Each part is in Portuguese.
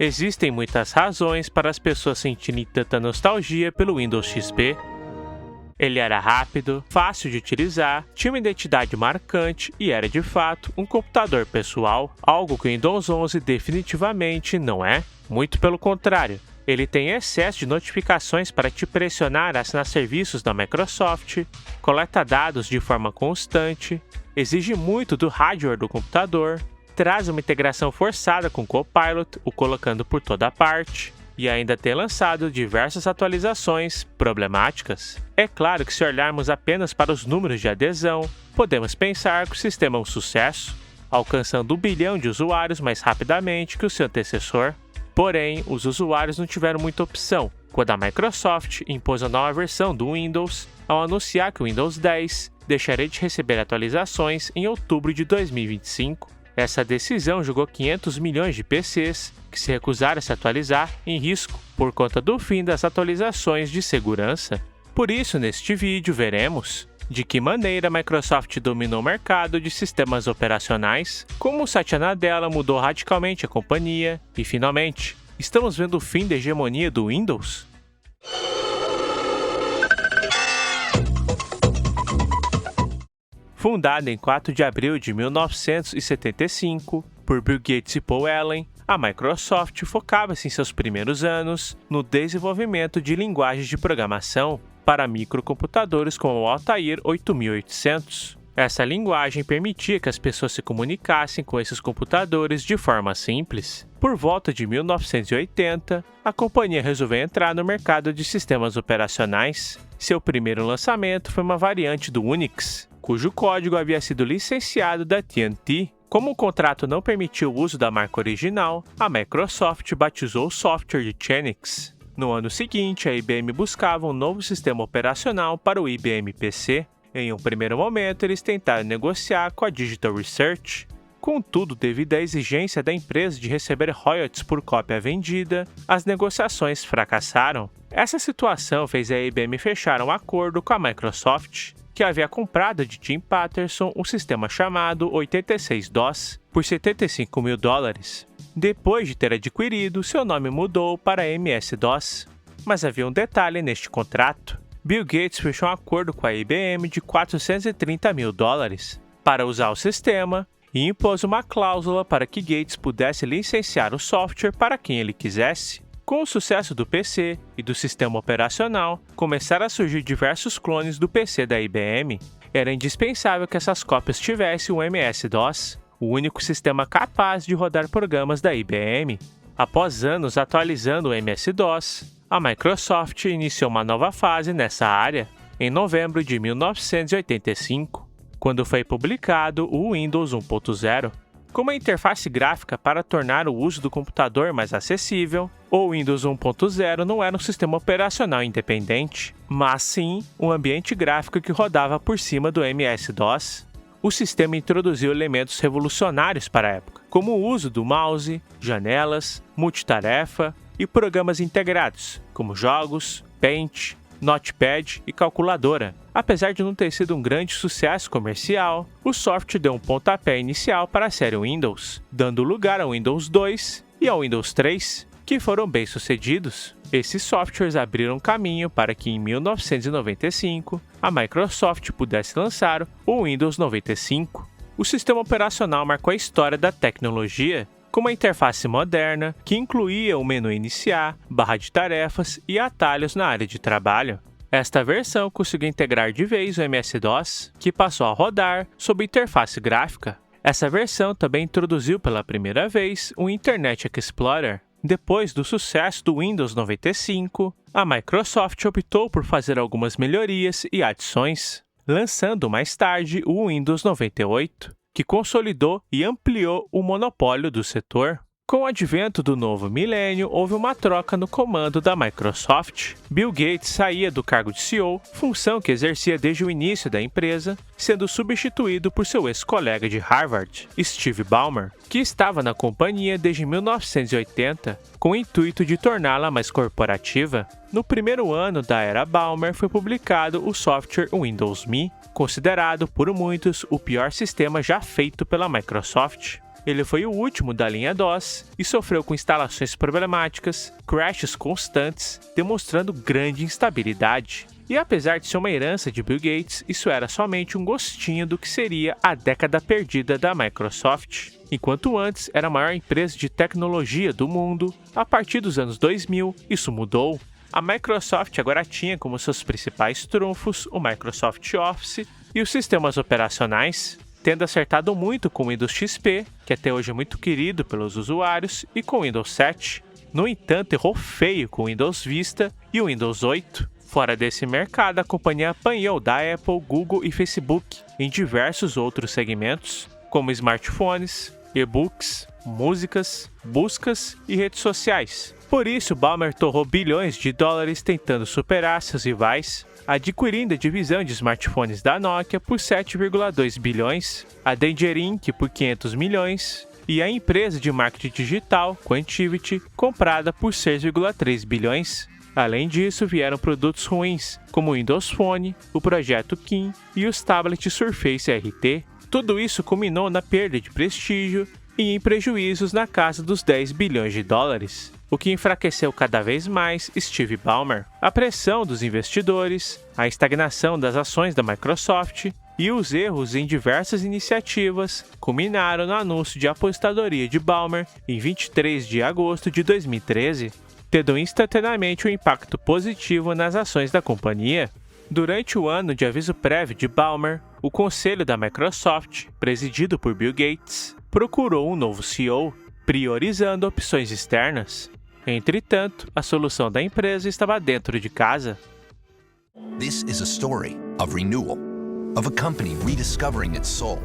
Existem muitas razões para as pessoas sentirem tanta nostalgia pelo Windows XP. Ele era rápido, fácil de utilizar, tinha uma identidade marcante e era de fato um computador pessoal, algo que o Windows 11 definitivamente não é. Muito pelo contrário, ele tem excesso de notificações para te pressionar a assinar serviços da Microsoft, coleta dados de forma constante, exige muito do hardware do computador, traz uma integração forçada com o Copilot, o colocando por toda parte, e ainda tem lançado diversas atualizações problemáticas. É claro que se olharmos apenas para os números de adesão, podemos pensar que o sistema é um sucesso, alcançando 1 bilhão de usuários mais rapidamente que o seu antecessor. Porém, os usuários não tiveram muita opção quando a Microsoft impôs a nova versão do Windows ao anunciar que o Windows 10 deixaria de receber atualizações em outubro de 2025. Essa decisão jogou 500 milhões de PCs que se recusaram a se atualizar em risco por conta do fim das atualizações de segurança. Por isso, neste vídeo, veremos de que maneira a Microsoft dominou o mercado de sistemas operacionais, como o Satya Nadella mudou radicalmente a companhia e, finalmente, estamos vendo o fim da hegemonia do Windows? Fundada em 4 de abril de 1975 por Bill Gates e Paul Allen, a Microsoft focava-se em seus primeiros anos no desenvolvimento de linguagens de programação para microcomputadores como o Altair 8800. Essa linguagem permitia que as pessoas se comunicassem com esses computadores de forma simples. Por volta de 1980, a companhia resolveu entrar no mercado de sistemas operacionais. Seu primeiro lançamento foi uma variante do Unix, cujo código havia sido licenciado da AT&T. Como o contrato não permitiu o uso da marca original, a Microsoft batizou o software de Xenix. No ano seguinte, a IBM buscava um novo sistema operacional para o IBM PC. Em um primeiro momento, eles tentaram negociar com a Digital Research. Contudo, devido à exigência da empresa de receber royalties por cópia vendida, as negociações fracassaram. Essa situação fez a IBM fechar um acordo com a Microsoft, que havia comprado de Tim Paterson um sistema chamado 86DOS por $75 mil. Depois de ter adquirido, seu nome mudou para MS-DOS. Mas havia um detalhe neste contrato. Bill Gates fechou um acordo com a IBM de $430 mil para usar o sistema e impôs uma cláusula para que Gates pudesse licenciar o software para quem ele quisesse. Com o sucesso do PC e do sistema operacional, começaram a surgir diversos clones do PC da IBM. Era indispensável que essas cópias tivessem o MS-DOS, o único sistema capaz de rodar programas da IBM. Após anos atualizando o MS-DOS, a Microsoft iniciou uma nova fase nessa área, em novembro de 1985, quando foi publicado o Windows 1.0. Como a interface gráfica para tornar o uso do computador mais acessível, o Windows 1.0 não era um sistema operacional independente, mas sim um ambiente gráfico que rodava por cima do MS-DOS. O sistema introduziu elementos revolucionários para a época, como o uso do mouse, janelas, multitarefa e programas integrados, como jogos, Paint, Notepad e calculadora. Apesar de não ter sido um grande sucesso comercial, o software deu um pontapé inicial para a série Windows, dando lugar ao Windows 2 e ao Windows 3, que foram bem-sucedidos. Esses softwares abriram caminho para que em 1995 a Microsoft pudesse lançar o Windows 95. O sistema operacional marcou a história da tecnologia, com uma interface moderna que incluía o menu iniciar, barra de tarefas e atalhos na área de trabalho. Esta versão conseguiu integrar de vez o MS-DOS, que passou a rodar sob interface gráfica. Essa versão também introduziu pela primeira vez o Internet Explorer. Depois do sucesso do Windows 95, a Microsoft optou por fazer algumas melhorias e adições, lançando mais tarde o Windows 98. Que consolidou e ampliou o monopólio do setor. Com o advento do novo milênio, houve uma troca no comando da Microsoft. Bill Gates saía do cargo de CEO, função que exercia desde o início da empresa, sendo substituído por seu ex-colega de Harvard, Steve Ballmer, que estava na companhia desde 1980, com o intuito de torná-la mais corporativa. No primeiro ano da era Ballmer foi publicado o software Windows Me, considerado por muitos o pior sistema já feito pela Microsoft. Ele foi o último da linha DOS e sofreu com instalações problemáticas, crashes constantes, demonstrando grande instabilidade. E apesar de ser uma herança de Bill Gates, isso era somente um gostinho do que seria a década perdida da Microsoft. Enquanto antes era a maior empresa de tecnologia do mundo, a partir dos anos 2000 isso mudou. A Microsoft agora tinha como seus principais trunfos o Microsoft Office e os sistemas operacionais, tendo acertado muito com o Windows XP, que até hoje é muito querido pelos usuários, e com o Windows 7. No entanto, errou feio com o Windows Vista e o Windows 8. Fora desse mercado, a companhia apanhou da Apple, Google e Facebook em diversos outros segmentos, como smartphones, e-books, músicas, buscas e redes sociais. Por isso, Ballmer torrou bilhões de dólares tentando superar seus rivais, adquirindo a divisão de smartphones da Nokia por 7,2 bilhões, a Danger Inc. por 500 milhões e a empresa de marketing digital Quantivity comprada por 6,3 bilhões. Além disso, vieram produtos ruins, como o Windows Phone, o projeto Kim e os tablets Surface RT. Tudo isso culminou na perda de prestígio e em prejuízos na casa dos 10 bilhões de dólares, o que enfraqueceu cada vez mais Steve Ballmer. A pressão dos investidores, a estagnação das ações da Microsoft e os erros em diversas iniciativas culminaram no anúncio de aposentadoria de Ballmer em 23 de agosto de 2013. Tendo instantaneamente um impacto positivo nas ações da companhia. Durante o ano de aviso prévio de Ballmer, o conselho da Microsoft, presidido por Bill Gates, procurou um novo CEO, priorizando opções externas. Entretanto, a solução da empresa estava dentro de casa. This is a story of renewal, of a company rediscovering its soul.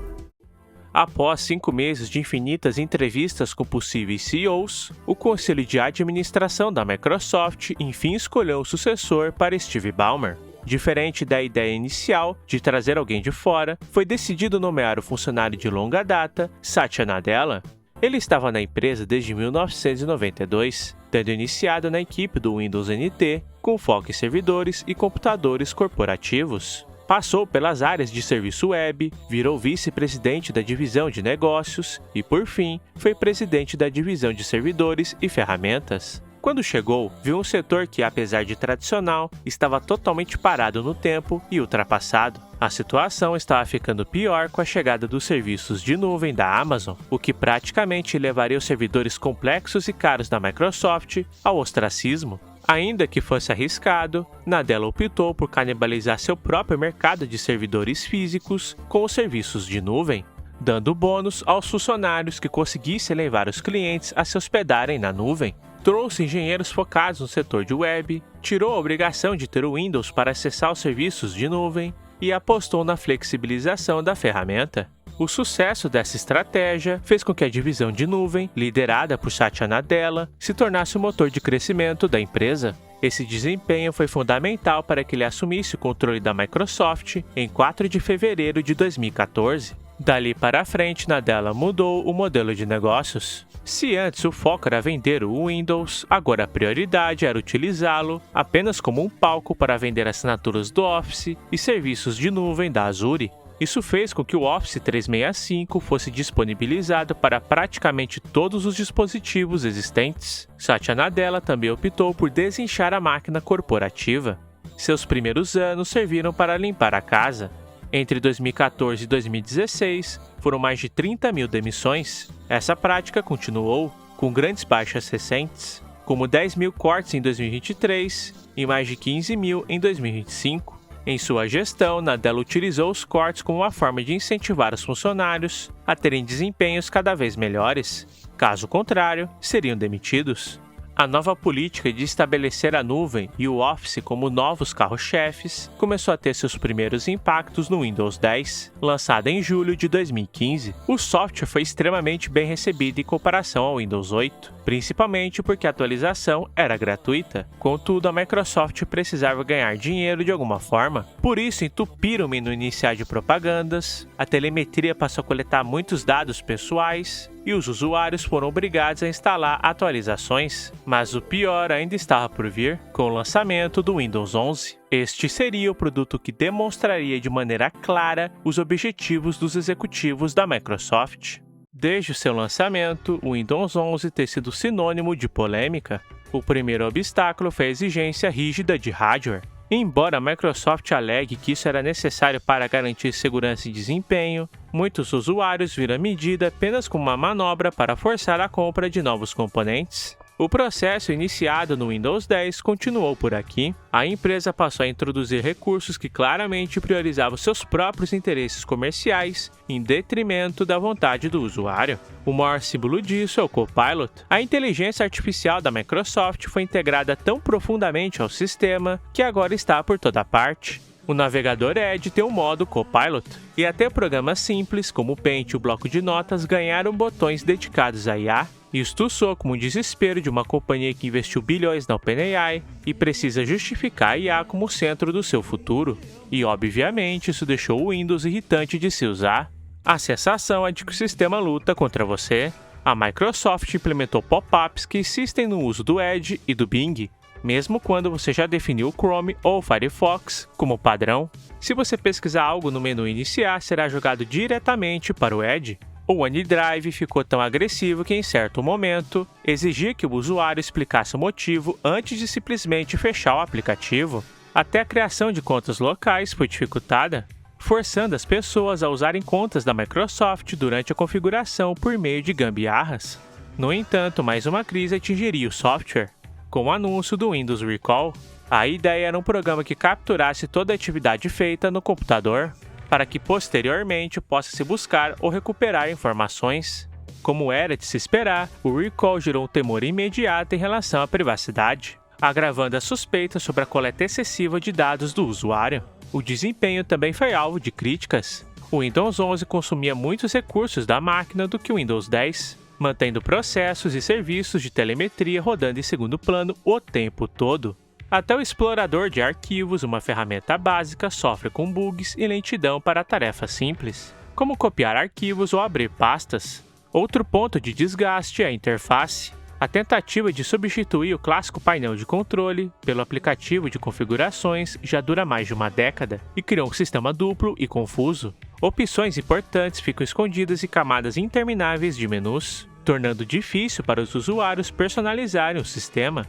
Após 5 meses de infinitas entrevistas com possíveis CEOs, o conselho de administração da Microsoft enfim escolheu o sucessor para Steve Ballmer. Diferente da ideia inicial de trazer alguém de fora, foi decidido nomear o funcionário de longa data, Satya Nadella. Ele estava na empresa desde 1992, tendo iniciado na equipe do Windows NT, com foco em servidores e computadores corporativos. Passou pelas áreas de serviço web, virou vice-presidente da divisão de negócios e, por fim, foi presidente da divisão de servidores e ferramentas. Quando chegou, viu um setor que, apesar de tradicional, estava totalmente parado no tempo e ultrapassado. A situação estava ficando pior com a chegada dos serviços de nuvem da Amazon, o que praticamente levaria os servidores complexos e caros da Microsoft ao ostracismo. Ainda que fosse arriscado, Nadella optou por canibalizar seu próprio mercado de servidores físicos com os serviços de nuvem, dando bônus aos funcionários que conseguissem levar os clientes a se hospedarem na nuvem. Trouxe engenheiros focados no setor de web, tirou a obrigação de ter o Windows para acessar os serviços de nuvem e apostou na flexibilização da ferramenta. O sucesso dessa estratégia fez com que a divisão de nuvem, liderada por Satya Nadella, se tornasse o motor de crescimento da empresa. Esse desempenho foi fundamental para que ele assumisse o controle da Microsoft em 4 de fevereiro de 2014. Dali para frente, Nadella mudou o modelo de negócios. Se antes o foco era vender o Windows, agora a prioridade era utilizá-lo apenas como um palco para vender assinaturas do Office e serviços de nuvem da Azure. Isso fez com que o Office 365 fosse disponibilizado para praticamente todos os dispositivos existentes. Satya Nadella também optou por desinchar a máquina corporativa. Seus primeiros anos serviram para limpar a casa. Entre 2014 e 2016, foram mais de 30 mil demissões. Essa prática continuou, com grandes baixas recentes, como 10 mil cortes em 2023 e mais de 15 mil em 2025. Em sua gestão, Nadella utilizou os cortes como uma forma de incentivar os funcionários a terem desempenhos cada vez melhores. Caso contrário, seriam demitidos. A nova política de estabelecer a nuvem e o Office como novos carros-chefes começou a ter seus primeiros impactos no Windows 10, lançado em julho de 2015. O software foi extremamente bem recebido em comparação ao Windows 8, principalmente porque a atualização era gratuita. Contudo, a Microsoft precisava ganhar dinheiro de alguma forma. Por isso, entupiram o menu inicial de propagandas, a telemetria passou a coletar muitos dados pessoais, e os usuários foram obrigados a instalar atualizações. Mas o pior ainda estava por vir, com o lançamento do Windows 11. Este seria o produto que demonstraria de maneira clara os objetivos dos executivos da Microsoft. Desde o seu lançamento, o Windows 11 tem sido sinônimo de polêmica. O primeiro obstáculo foi a exigência rígida de hardware. Embora a Microsoft alegue que isso era necessário para garantir segurança e desempenho, muitos usuários viram a medida apenas como uma manobra para forçar a compra de novos componentes. O processo iniciado no Windows 10 continuou por aqui. A empresa passou a introduzir recursos que claramente priorizavam seus próprios interesses comerciais em detrimento da vontade do usuário. O maior símbolo disso é o Copilot. A inteligência artificial da Microsoft foi integrada tão profundamente ao sistema que agora está por toda parte. O navegador Edge tem um modo Copilot, e até programas simples como o Paint e o bloco de notas ganharam botões dedicados à IA. Isto soa como um desespero de uma companhia que investiu bilhões na OpenAI e precisa justificar a IA como o centro do seu futuro. E obviamente isso deixou o Windows irritante de se usar. A sensação é de que o sistema luta contra você. A Microsoft implementou pop-ups que insistem no uso do Edge e do Bing, mesmo quando você já definiu o Chrome ou o Firefox como padrão. Se você pesquisar algo no menu iniciar, será jogado diretamente para o Edge. O OneDrive ficou tão agressivo que, em certo momento, exigia que o usuário explicasse o motivo antes de simplesmente fechar o aplicativo. Até a criação de contas locais foi dificultada, forçando as pessoas a usarem contas da Microsoft durante a configuração por meio de gambiarras. No entanto, mais uma crise atingiria o software. Com o anúncio do Windows Recall, a ideia era um programa que capturasse toda a atividade feita no computador, para que posteriormente possa se buscar ou recuperar informações. Como era de se esperar, o recall gerou um temor imediato em relação à privacidade, agravando as suspeitas sobre a coleta excessiva de dados do usuário. O desempenho também foi alvo de críticas. O Windows 11 consumia muitos recursos da máquina do que o Windows 10, mantendo processos e serviços de telemetria rodando em segundo plano o tempo todo. Até o explorador de arquivos, uma ferramenta básica, sofre com bugs e lentidão para tarefas simples, como copiar arquivos ou abrir pastas. Outro ponto de desgaste é a interface. A tentativa de substituir o clássico painel de controle pelo aplicativo de configurações já dura mais de uma década e criou um sistema duplo e confuso. Opções importantes ficam escondidas em camadas intermináveis de menus, tornando difícil para os usuários personalizarem o sistema.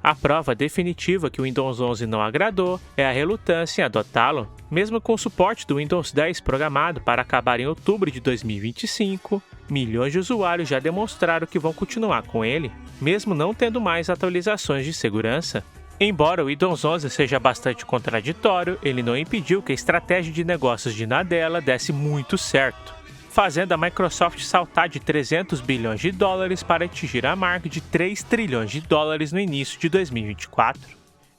A prova definitiva que o Windows 11 não agradou é a relutância em adotá-lo. Mesmo com o suporte do Windows 10 programado para acabar em outubro de 2025, milhões de usuários já demonstraram que vão continuar com ele, mesmo não tendo mais atualizações de segurança. Embora o Windows 11 seja bastante contraditório, ele não impediu que a estratégia de negócios de Nadella desse muito certo, fazendo a Microsoft saltar de 300 bilhões de dólares para atingir a marca de 3 trilhões de dólares no início de 2024.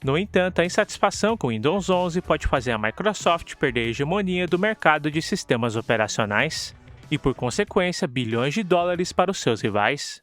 No entanto, a insatisfação com o Windows 11 pode fazer a Microsoft perder a hegemonia do mercado de sistemas operacionais e, por consequência, bilhões de dólares para os seus rivais.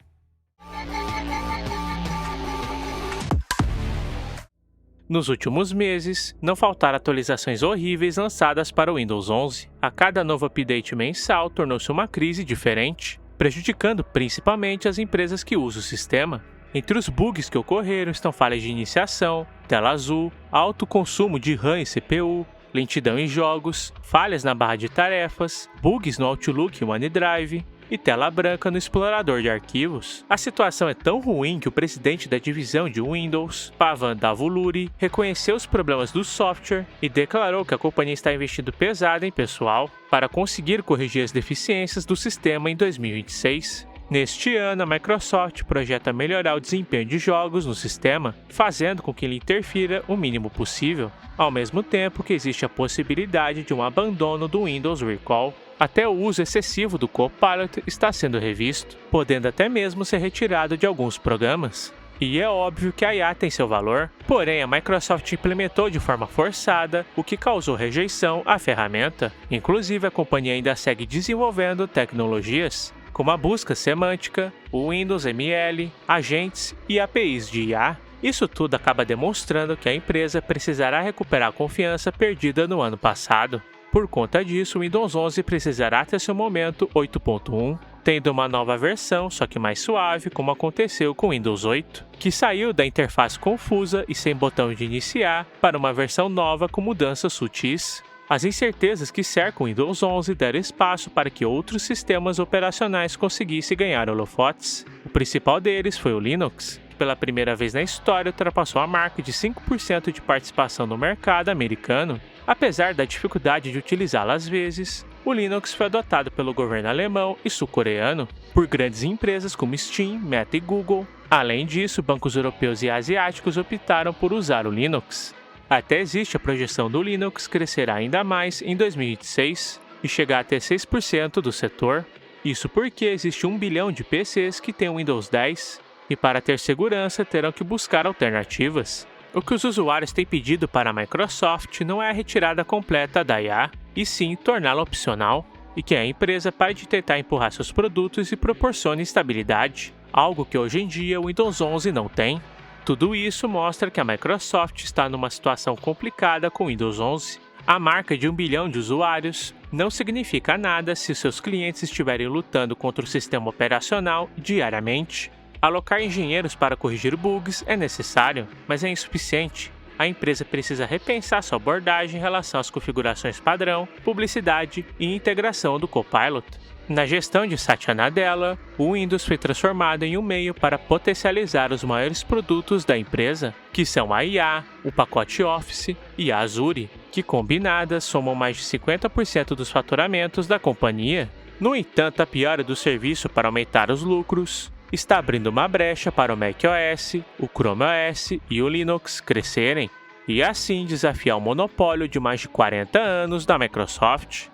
Nos últimos meses, não faltaram atualizações horríveis lançadas para o Windows 11. A cada novo update mensal tornou-se uma crise diferente, prejudicando principalmente as empresas que usam o sistema. Entre os bugs que ocorreram estão falhas de iniciação, tela azul, alto consumo de RAM e CPU, lentidão em jogos, falhas na barra de tarefas, bugs no Outlook e OneDrive, e tela branca no explorador de arquivos. A situação é tão ruim que o presidente da divisão de Windows, Pavan Davuluri, reconheceu os problemas do software e declarou que a companhia está investindo pesado em pessoal para conseguir corrigir as deficiências do sistema em 2026. Neste ano, a Microsoft projeta melhorar o desempenho de jogos no sistema, fazendo com que ele interfira o mínimo possível, ao mesmo tempo que existe a possibilidade de um abandono do Windows Recall. Até o uso excessivo do Copilot está sendo revisto, podendo até mesmo ser retirado de alguns programas. E é óbvio que a IA tem seu valor, porém a Microsoft implementou de forma forçada, o que causou rejeição à ferramenta. Inclusive, a companhia ainda segue desenvolvendo tecnologias, como a busca semântica, o Windows ML, agentes e APIs de IA. Isso tudo acaba demonstrando que a empresa precisará recuperar a confiança perdida no ano passado. Por conta disso, o Windows 11 precisará ter seu momento 8.1, tendo uma nova versão, só que mais suave, como aconteceu com o Windows 8, que saiu da interface confusa e sem botão de iniciar para uma versão nova com mudanças sutis. As incertezas que cercam o Windows 11 deram espaço para que outros sistemas operacionais conseguissem ganhar holofotes. O principal deles foi o Linux, que pela primeira vez na história ultrapassou a marca de 5% de participação no mercado americano. Apesar da dificuldade de utilizá-lo às vezes, o Linux foi adotado pelo governo alemão e sul-coreano por grandes empresas como Steam, Meta e Google. Além disso, bancos europeus e asiáticos optaram por usar o Linux. Até existe a projeção do Linux crescer ainda mais em 2026 e chegar a ter 6% do setor. Isso porque existe 1 bilhão de PCs que têm o Windows 10 e para ter segurança terão que buscar alternativas. O que os usuários têm pedido para a Microsoft não é a retirada completa da IA, e sim torná-la opcional, e que a empresa pare de tentar empurrar seus produtos e proporcione estabilidade, algo que hoje em dia o Windows 11 não tem. Tudo isso mostra que a Microsoft está numa situação complicada com o Windows 11. A marca de 1 bilhão de usuários não significa nada se seus clientes estiverem lutando contra o sistema operacional diariamente. Alocar engenheiros para corrigir bugs é necessário, mas é insuficiente. A empresa precisa repensar sua abordagem em relação às configurações padrão, publicidade e integração do Copilot. Na gestão de Satya Nadella, o Windows foi transformado em um meio para potencializar os maiores produtos da empresa, que são a IA, o pacote Office e a Azure, que combinadas somam mais de 50% dos faturamentos da companhia. No entanto, a piora do serviço para aumentar os lucros está abrindo uma brecha para o macOS, o Chrome OS e o Linux crescerem, e assim desafiar o monopólio de mais de 40 anos da Microsoft.